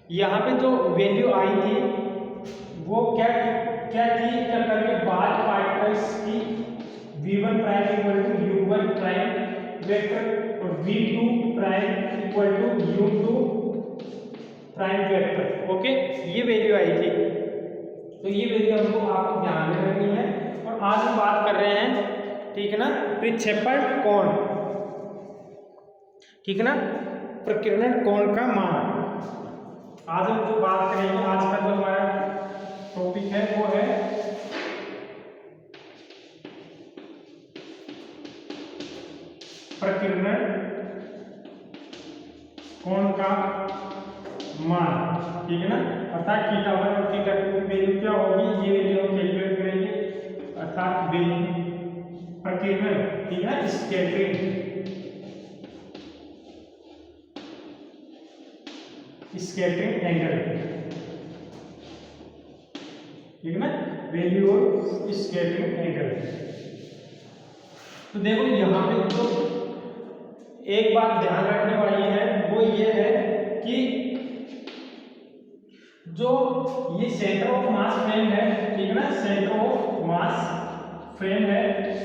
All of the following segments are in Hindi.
यहाँ पे जो वैल्यू आई थी वो क्या क्या थी, क्या करके बाहर पार्टिकल्स की v1 prime equal to u1 prime vector और v2 prime equal to u2 prime vector. Okay, ये वैल्यू आई थी। तो ये वैल्यू हमको आपको ध्यान में रखनी है। और आज हम बात कर रहे हैं, ठीक है ना, प्रक्षेपण कोण, ठीक है ना, प्रकीर्णन कोण का मान। आज हम जो बात करेंगे, आज का जो हमारा टॉपिक है वो है प्रकीर्णन कोण का मान, ठीक है ना। अर्थात थीटा1 और थीटा2 की वैल्यू क्या होगी, ये वैल्यू हम कैलकुलेट करेंगे। अर्थात वैल्यू प्रकीर्णन, ठीक है ना, स्कैटरिंग एंगल, ठीक है ना, वैल्यू ऑफ स्कैटरिंग एंगल। तो देखो यहाँ पे तो एक बात ध्यान रखने वाली है, वो ये है कि जो ये सेंटर ऑफ मास फ्रेम है, ठीक है ना, सेंटर ऑफ मास फ्रेम है,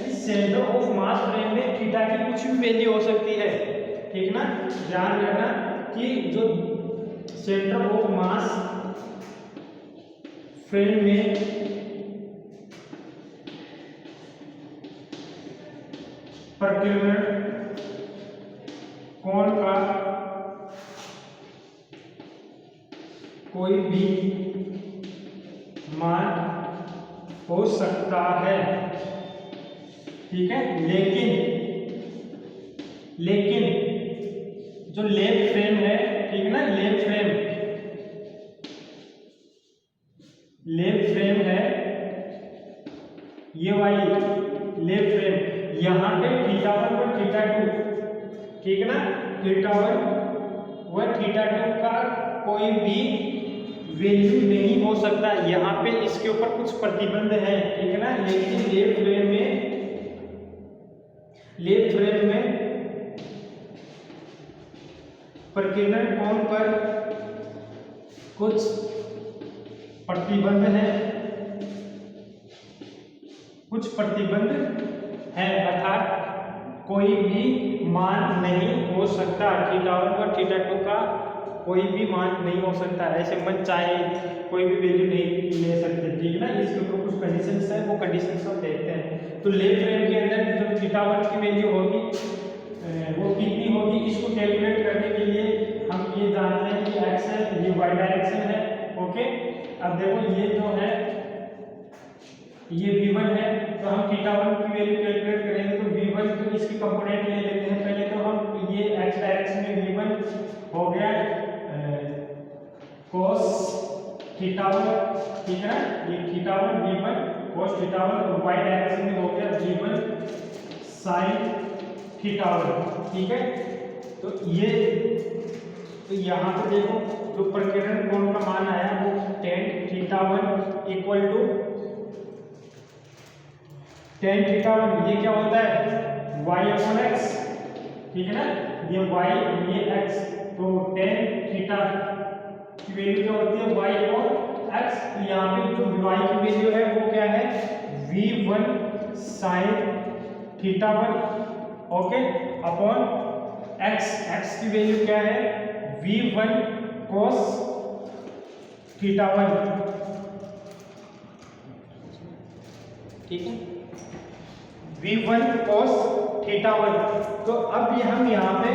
इस सेंटर ऑफ मास फ्रेम में थीटा की कुछ भी वैल्यू हो सकती है, ठीक है ना। ध्यान रखना कि जो सेंटर ऑफ मास फ्रेम में प्रकीर्णन कोण का कोई भी मान हो सकता है, ठीक है। लेकिन जो लेफ्ट फ्रेम है, ठीक है ना, लेफ्ट फ्रेम है, ये वाली लेफ्ट फ्रेम, यहाँ पे थीटा1 और थीटा2, ठीक है ना, थीटा1 व थीटा2 का कोई भी वैल्यू नहीं हो सकता। यहाँ पे इसके ऊपर कुछ प्रतिबंध है, ठीक है ना। लेकिन लेफ्ट फ्रेम में प्रकीर्णन कोण पर कुछ प्रतिबंध है, अर्थात कोई भी मान नहीं हो सकता, थीटा1 और थीटा2 का कोई भी मान नहीं हो सकता। ऐसे मन चाहे कोई भी वैल्यू नहीं ले सकते, ठीक है ना। इसके ऊपर कुछ कंडीशंस है, वो कंडीशंस हम देखते हैं। तो लेफ्ट फ्रेम के अंदर जो थीटा1 की वैल्यू होगी वो कितनी होगी, इसको कैलकुलेट करने के लिए हम ये जानते हैं कि एक्स है, ये वाई डायरेक्शन है। ओके, अब देखो ये जो है ये v1 है, तो हम थीटा1 की वैल्यू कैलकुलेट करेंगे। तो v1 तो इसकी कंपोनेंट ले लेते हैं पहले। तो हम ये x डायरेक्शन में v1 हो गया cos थीटा1, ठीक है ना, ये थीटा1 v1 cos थीटा1, और y डायरेक्शन में हो गया v1 sin थीटा1, ठीक है। तो ये तो यहाँ पे देखो जो प्रकीर्णन कोण का मान आया वो tan थीटा1 इक्वल टू tan थीटा1, ये क्या होता है y अपॉन x, ठीक है ना, ये y ये x, तो tan थीटा की वैल्यू क्या होती है y अपॉन x। तो यहाँ पे जो y की वैल्यू है वो क्या है v1 sin theta, okay, upon x की वैल्यू क्या है v1 cos थीटा1, ठीक है, v1 cos थीटा1। तो अब ये हम यहाँ पे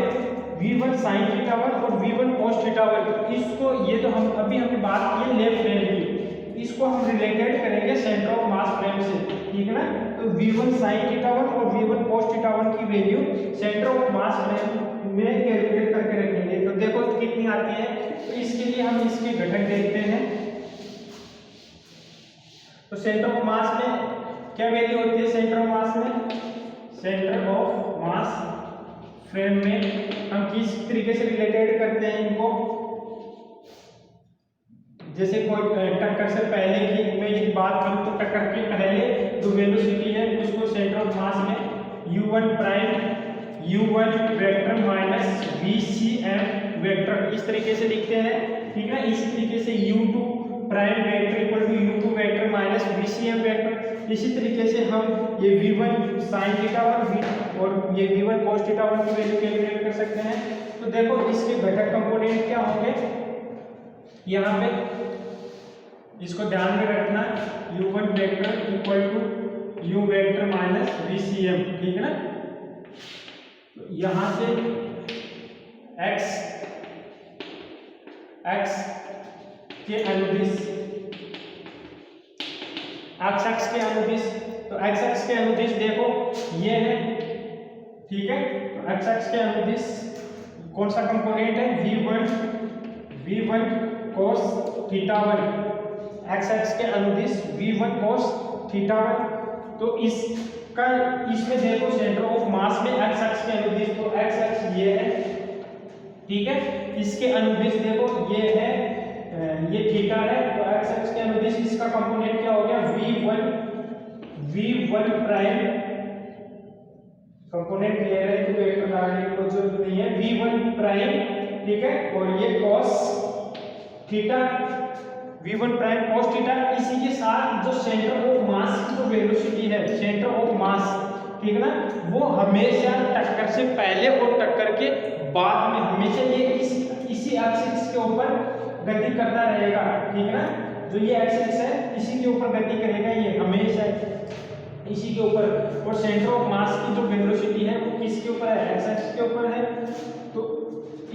v1 sin थीटा1 और v1 cos थीटा1, इसको ये तो हम अभी हमने बात की है लेफ्ट फ्रेम की, इसको हम रिलेटेड करेंगे सेंटर ऑफ मास फ्रेम से, ठीक है ना। तो v1 sin थीटा1 और v1 cos थीटा1 की value centre of mass frame में कैलकुलेट करके रखेंगे। तो देखो कितनी आती है। तो इसके लिए हम इसके घटक देखते हैं। तो सेंटर ऑफ मास में क्या वैल्यू होती है, सेंटर ऑफ मास में, सेंटर ऑफ मास फ्रेम में हम किस तरीके से रिलेटेड करते हैं इनको। जैसे कोई टक्कर से पहले की मैं यदि बात करूं तो टक्कर के पहले जो वेलोसिटी है उसको सेंटर ऑफ मास में u1 prime u1 vector minus vcm vector इस तरीके से लिखते हैं, ठीक है। इसी तरीके से u2 prime vector equal to u2 vector minus VCM vector. इसी तरीके से हम ये v1 sin θ1 और ये v1 cos θ1 की वैल्यू कैलकुलेट कर सकते हैं। तो देखो इसके घटक कंपोनेंट क्या होंगे, यहाँ पे इसको ध्यान में रखना, u1 vector equal to u vector minus VCM, ठीक है ना। तो यहाँ से x के अनुदिश, x के अनुदिश, तो x के अनुदिश देखो ये है, ठीक है। तो x के अनुदिश कौन सा कंपोनेंट है, v1 cos θ1, x के अनुदिश v1 cos θ1। तो इसका इसमें देखो सेंटर ऑफ मास में x के अनुदिश, तो x ये है, ठीक है। इसके अनुदिश देखो ये है, ये थीटा है, तो x के अनुदिश इसका कंपोनेंट क्या हो गया, v1 प्राइम कंपोनेंट ले रहे हैं तो वेक्टर लगाने की कोई जरूरत नहीं है, v1 प्राइम, ठीक है। और ये cos theta, v1 prime cos theta. इसी के साथ जो सेंटर ऑफ मास की जो वेलोसिटी है, सेंटर ऑफ मास, ठीक है ना, वो हमेशा टक्कर से पहले और टक्कर के बाद में हमेशा ये इसी एक्सिस के ऊपर गति करता रहेगा, ठीक है ना। जो ये एक्सिस है इसी के ऊपर गति करेगा, ये हमेशा इसी के ऊपर। और सेंटर ऑफ मास की जो वेलोसिटी है वो किसके ऊपर है, एक्स एक्सिस के ऊपर है। तो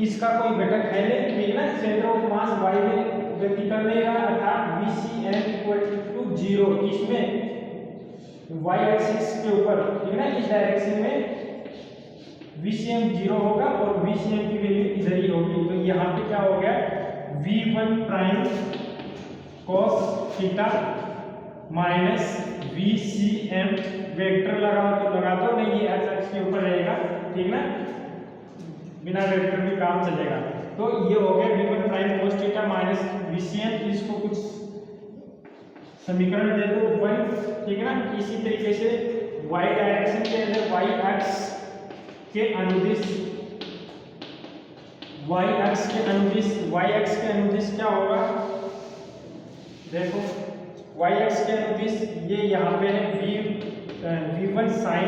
इसका कोई घटक है नहीं, ठीक है ना। सेंटर ऑफ मास y में गति कर लेगा, अर्थात VCM इक्वल टू 0, इसमें y एक्सिस के ऊपर, ठीक है ना, इस डायरेक्शन में VCM 0 होगा और VCM की वैल्यू इधर ही होगी। तो यहाँ पे क्या हो गया, v1 prime cos theta minus VCM vector लगा दो, नहीं ये x के ऊपर रहेगा, ठीक ना, बिना वेक्टर भी काम चलेगा। तो ये हो गया v1 prime cos theta minus VCM। इसको कुछ समीकरण दे दो 1, ठीक है ना। इसी तरीके से y डायरेक्शन के अंदर y एक्स के अनुदिश क्या होगा, देखो y एक्स के अनुदिश ये यहाँ पे है v1 sin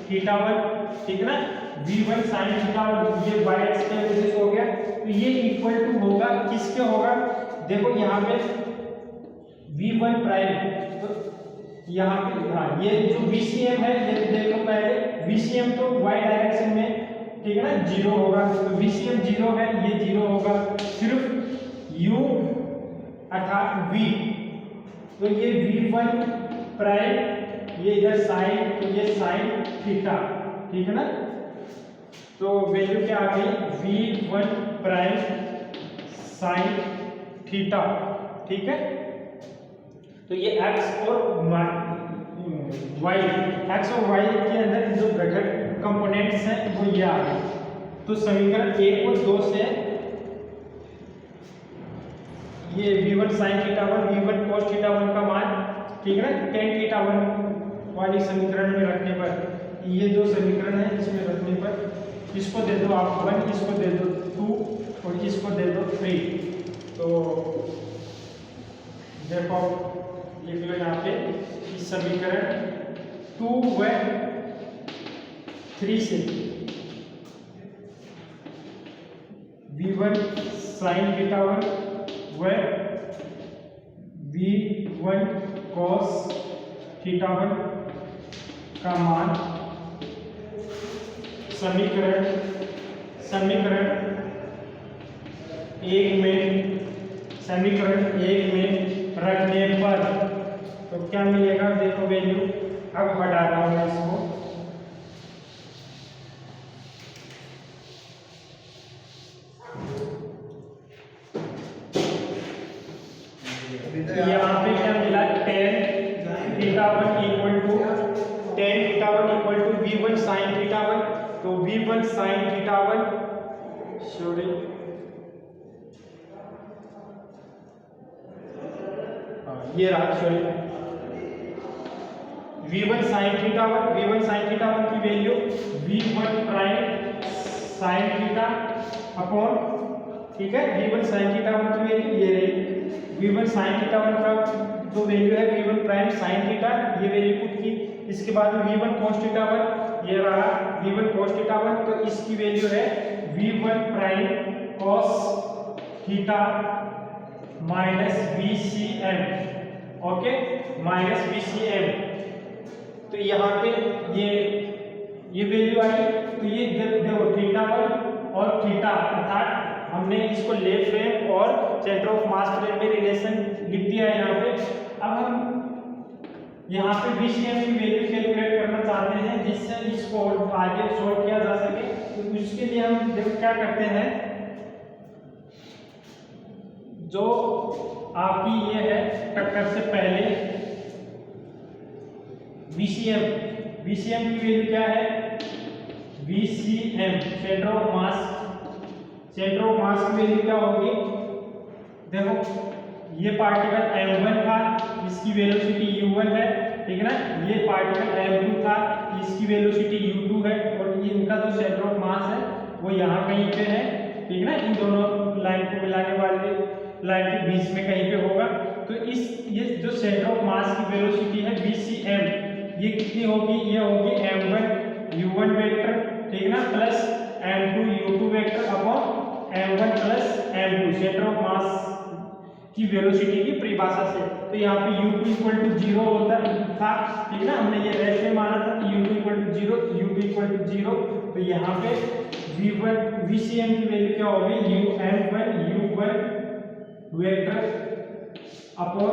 θ1, ठीक है ना, v1 sin θ1, ये y एक्स के अनुदिश हो गया। तो ये इक्वल टू होगा किसके होगा, देखो यहाँ पे v1 प्राइम, तो यहाँ पे हाँ ये जो VCM है ये देखो पहले, VCM तो y डायरेक्शन में, ठीक है ना, 0 होगा। तो VCM 0 है, ये 0 होगा, सिर्फ u अर्थात v, तो ये v1 प्राइम, ये इधर साइन, तो ये साइन थीटा, ठीक है ना। तो वैल्यू क्या आ गई, v1 प्राइम साइन थीटा, ठीक है। तो ये x और y, x और y के अंदर जो घटक कंपोनेंट्स हैं वो ये आ गए। तो समीकरण 1 और 2 से ये v1 sin θ1 v1 cos θ1 का मान, ठीक है ना, tan θ1 वाली समीकरण में रखने पर, ये जो समीकरण है इसमें रखने पर इसको दे दो आप 1, इसको दे दो 2 और इसको दे दो 3। तो देखो लिख लो यहाँ पे इस समीकरण 2 व 3 से v1 sin θ1 व v1 cos θ1 का मान समीकरण 1 में रखने पर तो क्या मिलेगा, देखो वैल्यू, अब हटा रहा हूं इसको, यहाँ पे क्या मिला, tan θ1 equal to v1 sin θ1। तो v1 sin θ1, सॉरी ये रहा, सॉरी v1 sin θ1 की value v1 prime sin theta upon ठीक है। v1 sin थीटा 1 की वैल्यू ये रही, v1 sin थीटा 1 का जो वैल्यू है v1 प्राइम sin थीटा, ये वैल्यू पुट की। इसके बाद में v1 cos थीटा 1 ये रहा v1 cos थीटा 1, तो इसकी वैल्यू है v1 prime cos theta minus VCM, okay, minus VCM। तो यहाँ पे ये वैल्यू आई, तो ये देखो थीटा 1 और थीटा, अर्थात हमने इसको लेफ्ट फ्रेम और सेंटर ऑफ मास फ्रेम में रिलेशन लिख दिया है यहाँ पे। अब हम यहाँ पे VCM की वैल्यू कैलकुलेट करना चाहते हैं जिससे इसको आगे सॉल्व किया जा सके। तो उसके लिए हम देखो क्या करते हैं, जो आपकी ये है टक्कर से पहले VCM की वैल्यू क्या है, VCM सेंटर ऑफ मास की वैल्यू क्या होगी, देखो ये पार्टिकल m1 था, इसकी वेलोसिटी u1 है, ठीक है ना। ये पार्टिकल m2 था, इसकी वेलोसिटी u2 है, और ये इनका जो सेंटर ऑफ मास है वो यहाँ कहीं पे है, ठीक है ना। इन दोनों लाइन को मिलाने वाली लाइन के बीच में कहीं पे होगा। तो ये जो सेंटर ऑफ मास की वेलोसिटी है VCM, ये कितनी होगी, ये होगी m1 u1 वेक्टर, ठीक है ना, plus m2 u2 vector upon m1 plus m2 centre of mass की वेलोसिटी की परिभाषा से। तो यहाँ पे u2 इक्वल टू 0 होता था, ठीक है ना, हमने ये रेट में माना था कि u2 equal to 0, u2 equal to 0। तो यहाँ पे VCM की वैल्यू क्या होगी, m1 u1 vector upon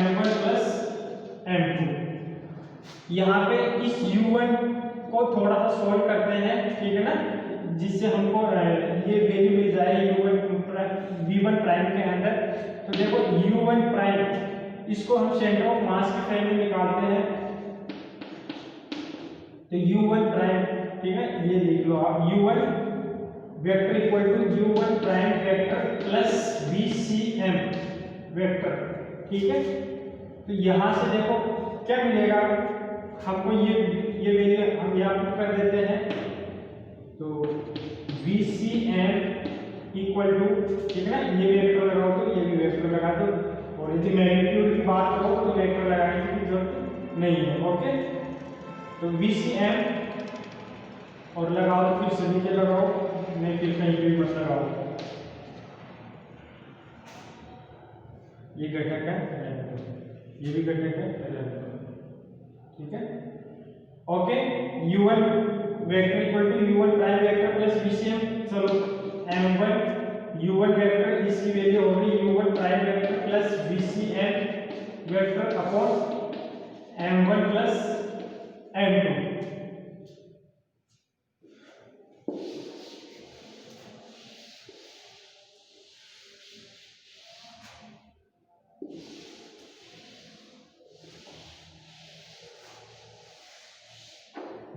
m1 plus m2। यहाँ पे इस u1 को थोड़ा सा सोल्व करते हैं, ठीक है ना, जिससे हमको ये वैल्यू मिल जाए v1 प्राइम के अंदर। तो देखो u1 प्राइम, इसको हम सेंटर ऑफ मास के फ्रेम में निकालते हैं। तो u1 प्राइम, ठीक है, ये लिख लो आप, u1 vector equal to u1 prime vector plus VCM vector, ठीक है। तो यहाँ से देखो क्या मिलेगा हमको, ये वैल्यू हम यहाँ पुट कर देते हैं। तो VCM इक्वल टू, ठीक है ना, ये वेक्टर लगाओ तो ये भी वेक्टर लगा दो, और यदि मैग्नीट्यूड की बात करो तो वेक्टर लगाने की जरूरत नहीं है, ओके। तो VCM और लगाओ तो फिर सभी के लगाओ, नहीं फिर कहीं भी मत लगाओ। ये घटक है, ये भी घटक है, ठीक है, okay. u1 vector equal to u1 prime vector plus VCM, चलो m1 u1 वेक्टर, इसकी वैल्यू होगी u1 prime vector plus VCM vector upon m1 plus m2।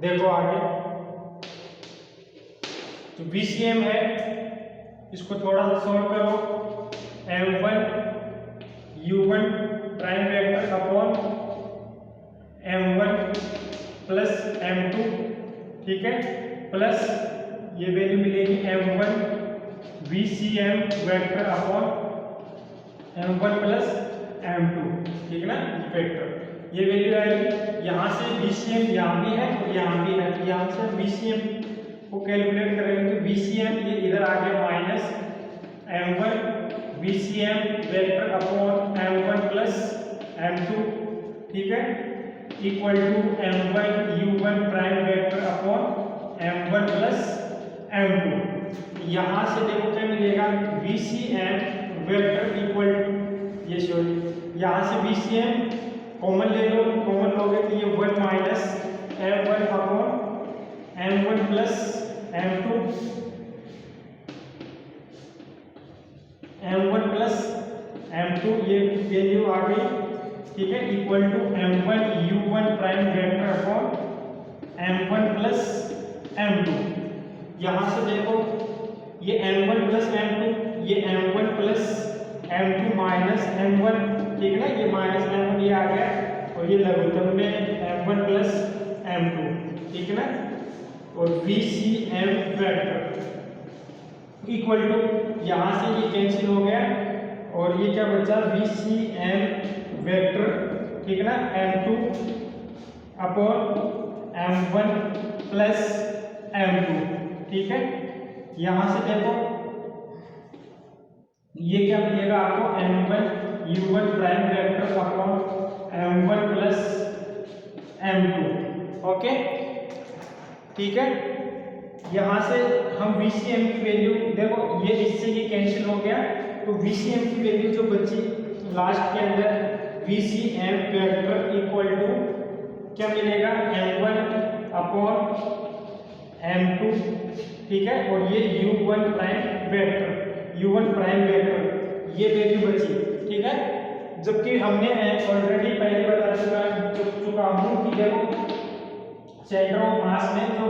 देखो आगे, तो VCM है, इसको थोड़ा सा सॉल्व करो, m1 u1 prime vector upon m1 plus m2, ठीक है, प्लस ये वैल्यू मिलेगी m1 VCM vector upon m1 plus m2, ठीक है ना, वेक्टर। ये वैल्यू आएगी, यहाँ से VCM यहाँ भी है और यहाँ भी है, यहाँ से VCM को कैलकुलेट करेंगे तो VCM ये इधर आ गया minus m1 VCM vector upon m1 plus m2, ठीक है, equal to m1 u1 prime vector upon m1 plus m2। यहाँ से देखो क्या मिलेगा, VCM वेक्टर इक्वल टू, ये सॉरी, यहाँ से VCM कॉमन ले लो, कॉमन लोगे तो ये 1 minus m1 upon m1 plus m2, m1 plus m2, ये वैल्यू आ गई, ठीक है, equal to m1 u1 prime vector upon m1 plus m2। यहाँ से देखो ये m1 प्लस m2, ये m1 plus m2 minus m1, ठीक है ना, ये माइनस m1 ये आ गया, और ये लघुत्तम में m1 प्लस m2, ठीक है ना, और VCM वेक्टर इक्वल टू यहाँ से ये कैंसिल हो गया और ये क्या बचा वी सी एम वेक्टर, ठीक है ना, m2 upon m1 plus m2, ठीक है। यहाँ से देखो ये क्या मिलेगा आपको m1 u1 prime vector upon m1 plus m2, okay, ठीक है। यहाँ से हम VCM की वैल्यू देखो, ये इससे ये कैंसिल हो गया, तो VCM की वैल्यू जो बची लास्ट के अंदर VCM वेक्टर इक्वल टू क्या मिलेगा m1 अपॉन m2, ठीक है, और ये u1 प्राइम वेक्टर ये वैल्यू बची, ठीक है। जबकि हमने ऑलरेडी पहले बता चुका हूँ कि देखो सेंटर ऑफ मास में जो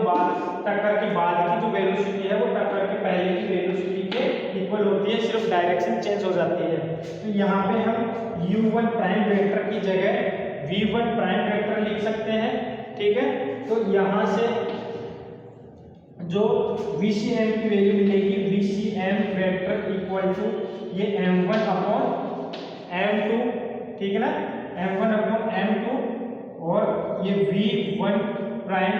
टक्कर के बाद की जो वेलोसिटी है वो टक्कर के पहले की वेलोसिटी के इक्वल होती है, सिर्फ डायरेक्शन चेंज हो जाती है। तो यहाँ पे हम u1 प्राइम वेक्टर की जगह v1 प्राइम वेक्टर लिख सकते हैं, ठीक है। तो यहाँ से जो VCM की वैल्यू मिलेगी VCM वेक्टर इक्वल टू ये m1 अपॉन m2, ठीक है ना, m1 अपॉन m2 और ये v1 प्राइम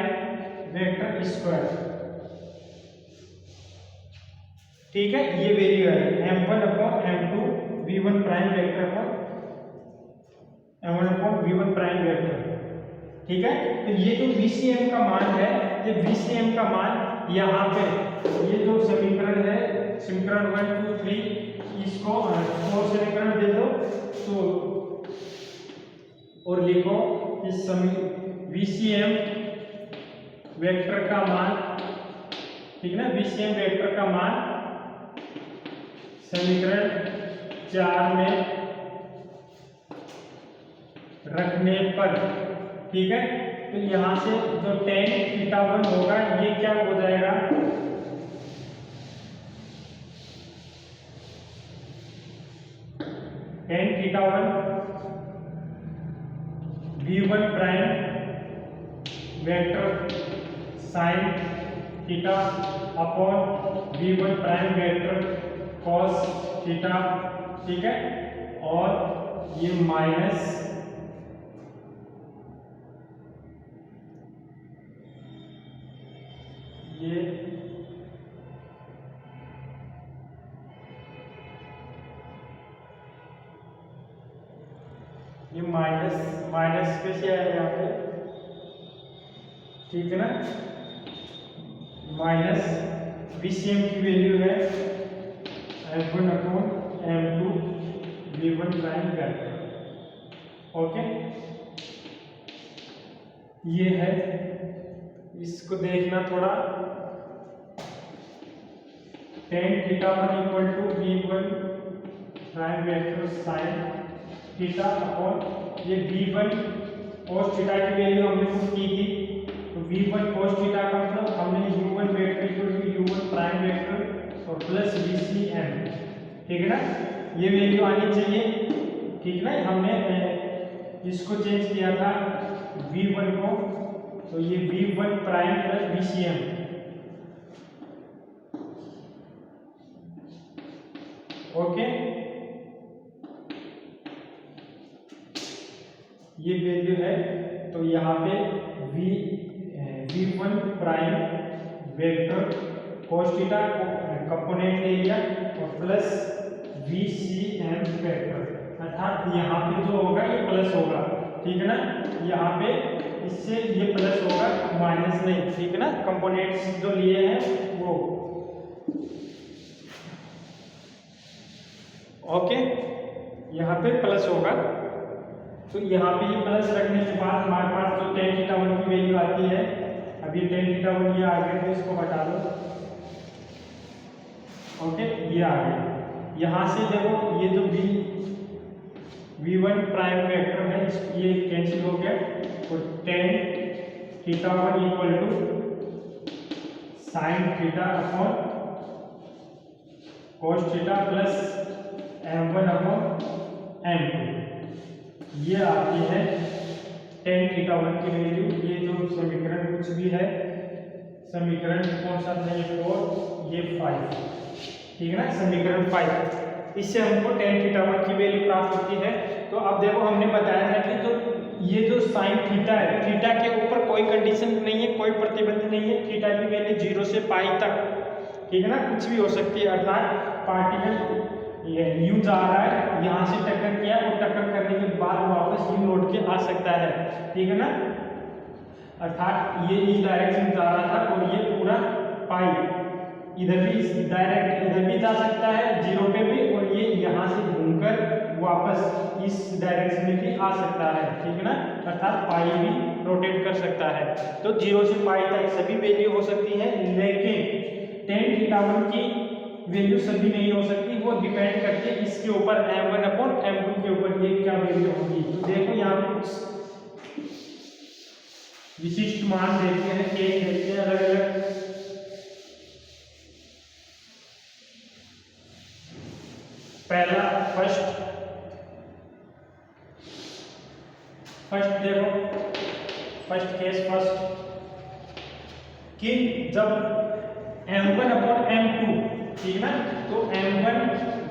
वेक्टर स्क्वायर, ठीक है। ये वैल्यू है m1 upon m2 v1 prime vector upon m1 upon v1 prime vector, ठीक है। तो ये जो VCM का मान है, ये VCM का मान यहाँ पे ये जो समीकरण है, समीकरण 1 2 3 इसको 4 समीकरण दे दो तो और लिखो इस VCM वेक्टर का मान, ठीक है ना, VCM वेक्टर का मान समीकरण 4 में रखने पर, ठीक है। तो यहाँ से जो tan θ1 होगा ये क्या हो जाएगा, tan θ1 v1 prime vector sine theta upon v1 prime vector cos theta, ठीक है, और ये माइनस ये माइनस कैसे आएगा यहाँ पे, ठीक है ना, माइनस VCM की वैल्यू है m1 upon m2 v1 prime vector, okay. ये है, इसको देखना थोड़ा, tan θ1 equal to v1 prime vector sine theta upon ये v1 cos थीटा की वैल्यू हमने पुट की थी, तो v1 cos थीटा का मतलब हमने u1 vector equal to u1 prime vector और प्लस VCM, ठीक है ना, ये वैल्यू आनी चाहिए, ठीक है ना। हमने इसको चेंज किया था v1 को, तो ये v1 prime plus VCM, okay. ये वैल्यू है, तो यहाँ पे v1 prime vector cos theta component ले लिया और प्लस VCM वेक्टर, अर्थात यहाँ पे जो होगा ये प्लस होगा, ठीक है ना, यहाँ पे इससे ये प्लस होगा माइनस नहीं, ठीक है ना, कंपोनेंट्स जो लिए हैं वो, ओके, यहाँ पे प्लस होगा। तो यहाँ पे ये प्लस रखने के बाद हमारे पास जो tan θ1 की वैल्यू आती है, अभी tan θ1 ये आ गया तो इसको हटा दो, ओके, ये आ गया। यहाँ से देखो ये जो v1 प्राइम वेक्टर है ये कैंसिल हो गया, तो tan θ1 equal to sine theta upon cos theta plus m1 upon m2, ये आती है tan θ1 की वैल्यू। ये जो समीकरण कुछ भी है, समीकरण कौन सा था, ये 4 ये 5, ठीक है ना, समीकरण 5। इससे हमको tan θ1 की वैल्यू प्राप्त होती है। तो अब देखो हमने बताया था कि जो ये जो साइन थीटा है, थीटा के ऊपर कोई कंडीशन नहीं है, कोई प्रतिबंध नहीं है, थीटा की वैल्यू 0 से पाई तक, ठीक है ना, कुछ भी हो सकती है। अर्थात पार्टिकल ये यूं जा रहा है, यहाँ से टक्कर किया और टक्कर करने के बाद वापस यूं लौट के आ सकता है, ठीक है ना। अर्थात ये इस डायरेक्शन जा रहा था और ये पूरा पाई इधर भी डायरेक्ट इधर भी जा सकता है 0 पे भी, और ये यहाँ से घूमकर वापस इस डायरेक्शन में भी आ सकता है, ठीक है ना। अर्थात पाई भी रोटेट कर सकता है। तो 0 से पाई तक सभी वैल्यू हो सकती है, लेकिन tan θ1 की वैल्यू सभी नहीं हो सकती, वो डिपेंड करती है इसके ऊपर m1/m2 के ऊपर ये क्या वैल्यू होगी। तो देखो यहाँ पे कुछ विशिष्ट मान देखते हैं, केस देखते हैं अलग अलग। पहला फर्स्ट देखो, फर्स्ट केस फर्स्ट कि जब m1/m2, ठीक है ना, तो m1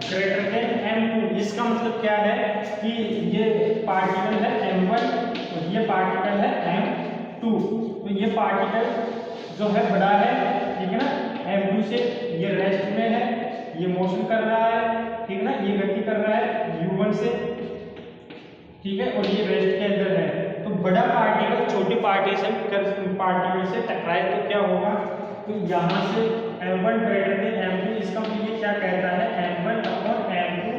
ग्रेटर देन m2, इसका मतलब क्या है कि ये पार्टिकल है m1 और ये पार्टिकल है m2। तो ये पार्टिकल जो है बड़ा है, ठीक है ना, m2 से, ये रेस्ट में है, ये मोशन कर रहा है, ठीक है ना, ये गति कर रहा है u1 से, ठीक है, और ये रेस्ट के अंदर है। तो बड़ा पार्टिकल छोटे पार्टिकल से टकराए तो क्या होगा, तो यहाँ से m1 ग्रेटर देन m2, इसका मतलब ये क्या कहता है, m1/m2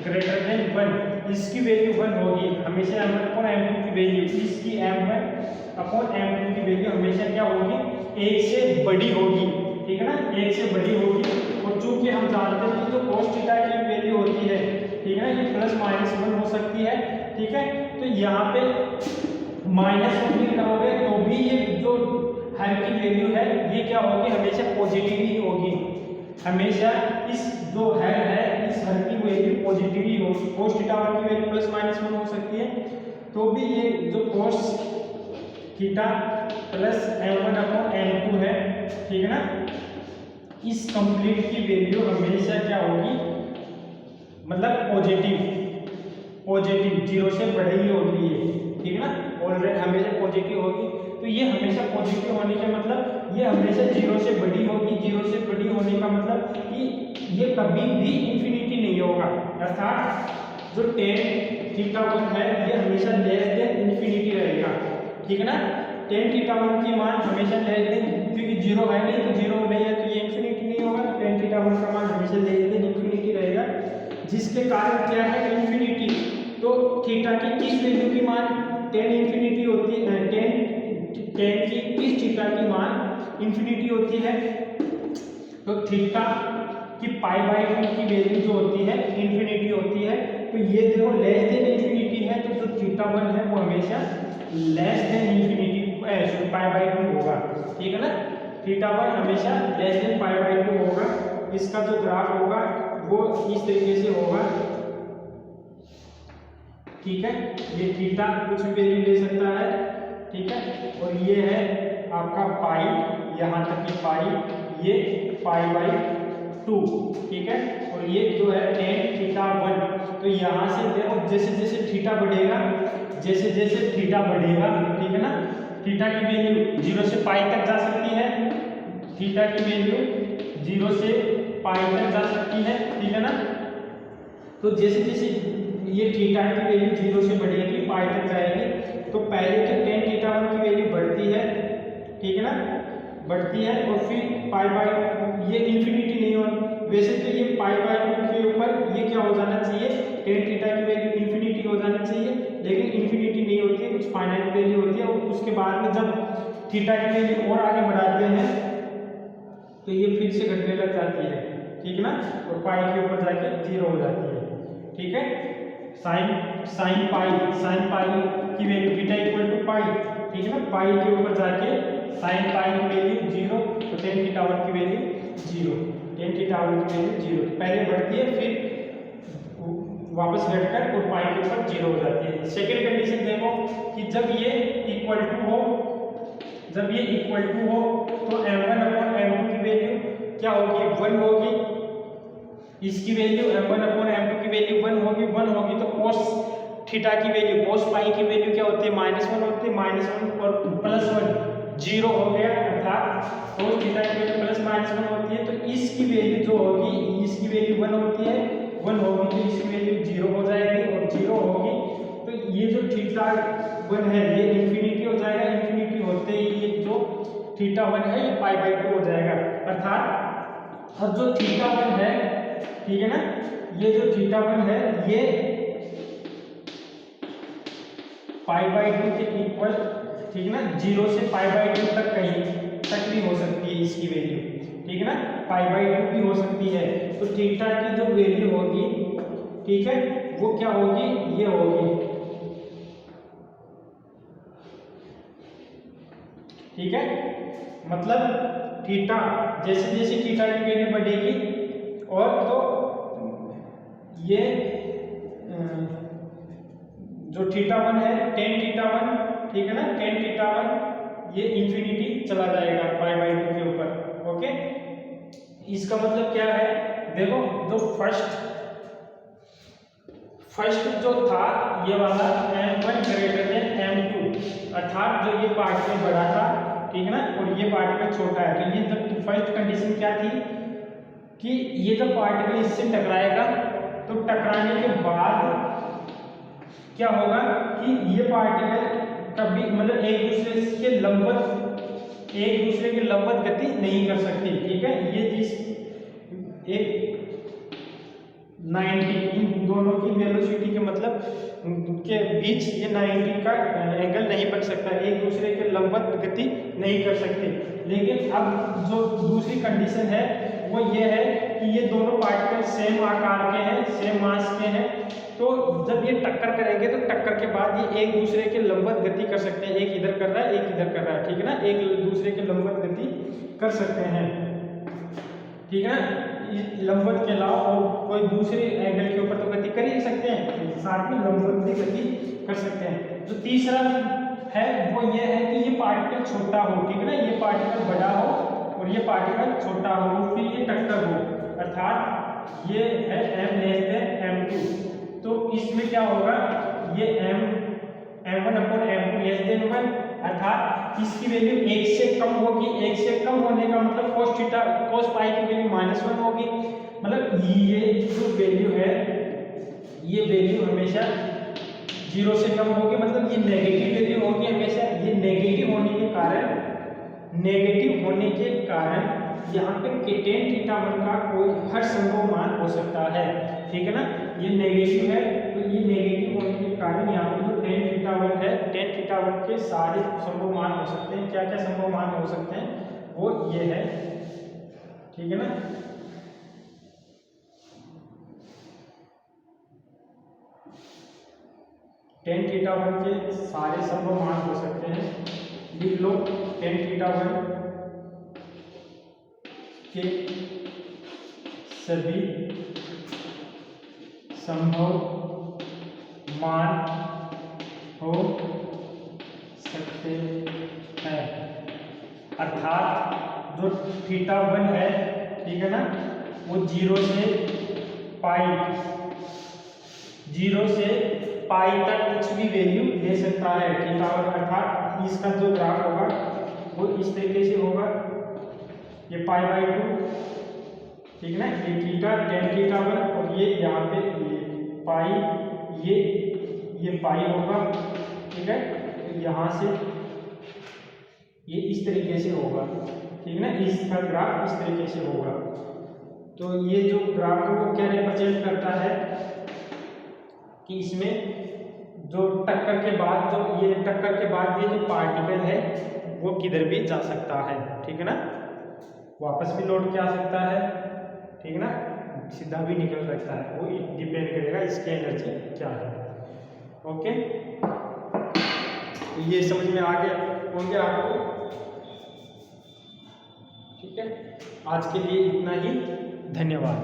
ग्रेटर देन 1, इसकी वैल्यू 1 होगी हमेशा। m1/m2 की वैल्यू, इसकी m1/m2 की वैल्यू हमेशा क्या होगी, 1 से बड़ी होगी, ठीक है ना, 1 से बड़ी होगी। और चूंकि हम जानते हैं कि जो cos थीटा की वैल्यू होती है, ठीक है ना, ये +-1 हो सकती है, ठीक है। तो यहाँ पे -1 करोगे तो भी ये जो हर की वैल्यू है ये क्या होगी, हमेशा पॉजिटिव ही होगी। हमेशा इस जो है इस हर की वैल्यू पॉजिटिव ही होगी। cos θ1 की वैल्यू +-1 हो सकती है, तो भी ये जो cos थीटा प्लस m1/m2 है, ठीक है ना, इस कंप्लीट की वैल्यू हमेशा क्या होगी, मतलब पॉजिटिव 0 से बड़ी ही होगी ये, ठीक है ना, ऑलरेडी हमेशा पॉजिटिव होगी। तो ये हमेशा पॉजिटिव होने का मतलब ये हमेशा 0 से बड़ी होगी। 0 से बड़ी होने का मतलब कि ये कभी भी इंफिनिटी नहीं होगा। अर्थात जो tan θ1 है ये हमेशा लेस देन इंफिनिटी रहेगा, ठीक है ना। tan θ1 की मान हमेशा लेस देन, क्योंकि 0 है नहीं, तो 0 नहीं है तो ये इंफिनिटी नहीं होगा। tan θ1 का मान हमेशा लेस देन इंफिनिटी रहेगा, जिसके कारण क्या है, इंफिनिटी। तो थीटा की किस वैल्यू की मान tan इंफिनिटी होती है, tan की किस थीटा की मान इंफिनिटी होती है, तो थीटा की π/2 की वैल्यू जो होती है इंफिनिटी होती है। तो ये देखो लेस देन इंफिनिटी है, तो जो θ1 है वो हमेशा लेस देन इंफिनिटी π/2 होगा, ठीक है ना। θ1 हमेशा लेस देन π/2 होगा। इसका जो ग्राफ होगा वो इस तरीके से होगा, ठीक है। ये थीटा कुछ भी वैल्यू ले सकता है, ठीक है, और ये है आपका पाई, यहाँ तक की पाई, ये π/2, ठीक है, और ये जो है tan θ1। तो यहाँ से देखो जैसे जैसे थीटा बढ़ेगा, ठीक है ना, थीटा की वैल्यू 0 से पाई तक जा सकती है, थीटा की वैल्यू 0 से पाई तक जा सकती है, ठीक है ना। तो जैसे जैसे ये थीटा की वैल्यू 0 से बढ़ेगी पाई तक जाएगी, तो पहले तो tan θ1 की वैल्यू बढ़ती है, ठीक है ना, बढ़ती है, और फिर ये इंफिनिटी नहीं हो। वैसे तो ये π/2 के ऊपर ये क्या हो जाना चाहिए, tan थीटा की वैल्यू इंफिनिटी हो जानी चाहिए, लेकिन इंफिनिटी नहीं होती है, कुछ फाइनाइट वैल्यू होती है। और उसके बाद में जब थीटा की वैल्यू और आगे बढ़ाते हैं तो ये फिर से घटने लग जाती है, ठीक है ना, और पाई के ऊपर जाके 0 हो जाती है, ठीक है। साइन पाई की वैल्यू थीटा = पाई, ठीक है ना, पाई के ऊपर जाके साइन पाई की वैल्यू 0, तो tan θ1 की वैल्यू 0, tan θ1 की वैल्यू 0 पहले बढ़ती है, फिर वापस घटकर और पाई के ऊपर 0 हो जाती है। सेकंड कंडीशन देखो कि जब ये इक्वल टू हो तो m1/m2 की वैल्यू क्या होगी, 1 होगी, इसकी वैल्यू m1/m2 की वैल्यू 1 होगी तो cos थीटा की वैल्यू cos पाई की वैल्यू क्या होती है -1 होती है, -1 और +1 0 हो गया, अर्थात cos थीटा की वैल्यू +-1 होती है, तो इसकी वैल्यू जो होगी, इसकी वैल्यू 1 होती है, 1 होगी तो इसकी वैल्यू 0 हो जाएगी, और 0 होगी तो ये जो थीटा 1 है ये इंफिनिटी हो जाएगा, इंफिनिटी होते ही ये जो थीटा 1 है ये π/2 हो जाएगा, अर्थात अब जो थीटा 1 है, ठीक है ना, ये जो थीटा 1 है ये π/2 के इक्वल, ठीक है ना, 0 से π/2 तक कहीं तक भी हो सकती है इसकी वैल्यू, ठीक है ना, π/2 भी हो सकती है, तो थीटा की जो वैल्यू होगी, ठीक है, वो क्या होगी, ये होगी, ठीक है, मतलब थीटा जैसे जैसे थीटा की वैल्यू बढ़ेगी और तो ये जो थीटा 1 है tan थीटा 1, ठीक है ना, tan थीटा 1 ये इंफिनिटी चला जाएगा π/2 के ऊपर, ओके। इसका मतलब क्या है, देखो जो फर्स्ट जो था ये वाला m1 ग्रेटर देन m2, अर्थात जो ये पार्टिकल बड़ा था, ठीक है ना, और ये पार्टिकल छोटा है, तो ये जब फर्स्ट कंडीशन क्या थी कि ये जब पार्टिकल इससे टकराएगा तो टकराने के बाद क्या होगा कि ये पार्टिकल कभी मतलब एक दूसरे के लंबवत गति नहीं कर सकती, ठीक है, ये चीज एक 90 इन दोनों की वेलोसिटी के मतलब के बीच ये 90 का एंगल नहीं बन सकता, एक दूसरे के लंबवत गति नहीं कर सकते। लेकिन अब जो दूसरी कंडीशन है वो ये है कि ये दोनों पार्टिकल सेम आकार के हैं, सेम मास के हैं, तो जब ये टक्कर करेंगे तो टक्कर के बाद ये एक दूसरे के लंबवत गति कर सकते हैं, एक इधर कर रहा है एक इधर कर रहा है, ठीक है ना, एक दूसरे के लंबवत गति कर सकते हैं, ठीक है ना, लंबवत के अलावा और कोई दूसरे एंगल के ऊपर तो गति कर ही सकते हैं, साथ में लंबवत भी गति कर सकते हैं। जो तीसरा है वो ये है कि ये पार्टिकल छोटा हो, ठीक है ना, ये पार्टिकल बड़ा हो और ये पार्टिकल छोटा हो, फिर ये टक्कर हो, अर्थात ये है m<m2, तो इसमें क्या होगा, ये m1/m2 अर्थात इसकी वैल्यू 1 से कम होगी, 1 से कम होने का मतलब cos पाई की वैल्यू -1 होगी, मतलब ये जो वैल्यू है ये वैल्यू हमेशा 0 से कम होगी, मतलब ये नेगेटिव वैल्यू होगी हमेशा। ये नेगेटिव होने के कारण यहाँ पे tan थीटा 1 का कोई हर संभव मान हो सकता है, ठीक है ना, ये नेगेटिव है, तो ये नेगेटिव होने के कारण यहाँ पे जो tan थीटा 1 है, tan थीटा 1 के सारे संभव मान हो सकते हैं। क्या क्या संभव मान हो सकते हैं वो ये है, ठीक है ना, tan थीटा 1 के सारे संभव मान हो सकते हैं, लिख लो tan थीटा 1 के सभी संभव मान हो सकते हैं, अर्थात जो थीटा 1 है, ठीक है ना, वो 0 से पाई तक कुछ भी वैल्यू ले सकता है, थीटा 1, अर्थात इसका जो ग्राफ होगा वो इस तरीके से होगा, ये π/2, ठीक है ना, ये थीटा tan थीटा 1 और ये यहाँ पे ये पाई, ये पाई होगा, ठीक है, तो यहाँ से ये इस तरीके से होगा, ठीक है ना, इसका ग्राफ इस तरीके से होगा। तो ये जो ग्राफ है वो क्या रिप्रेजेंट करता है कि इसमें जो टक्कर के बाद ये जो पार्टिकल है वो किधर भी जा सकता है, ठीक है ना, वापस भी लौट के आ सकता है, ठीक है ना, सीधा भी निकल सकता है, वो डिपेंड करेगा इसकी एनर्जी क्या है, ओके। तो ये समझ में आ गया होंगे आपको, ठीक है। आज के लिए इतना ही, धन्यवाद।